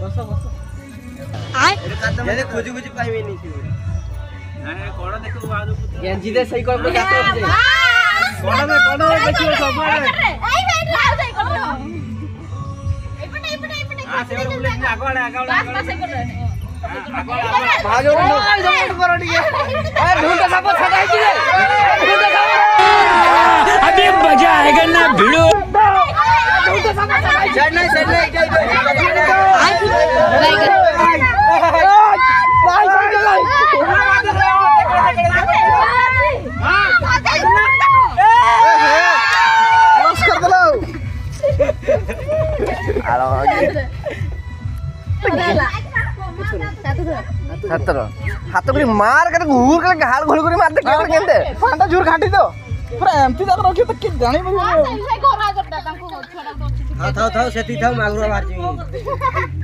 बस बस आय ये खोजी खोजी पाइबे नहीं अरे कोण देखो आजु पुत्र गेंजी दे सही कोन जात हो जे कोण देखियो सब आई वेट लाओ सही कर हां से बोले आगोड़ बस बस सही कर भागो जल्दी करो ठीक है ए ढूंढ सब छटाई की रे ढूंढ सब अभी मजा आएगा ना भिड़ो साइड नहीं हाथ करी मार कर घूर कर हाल घोल कर मार दे क्या केंते फांटा जोर घाटी दो पूरा एमती तक रखियो तो कि जानी बनी सही घर आ जब तांको छोड़ा थाओ सेती थाओ मागरो बार जी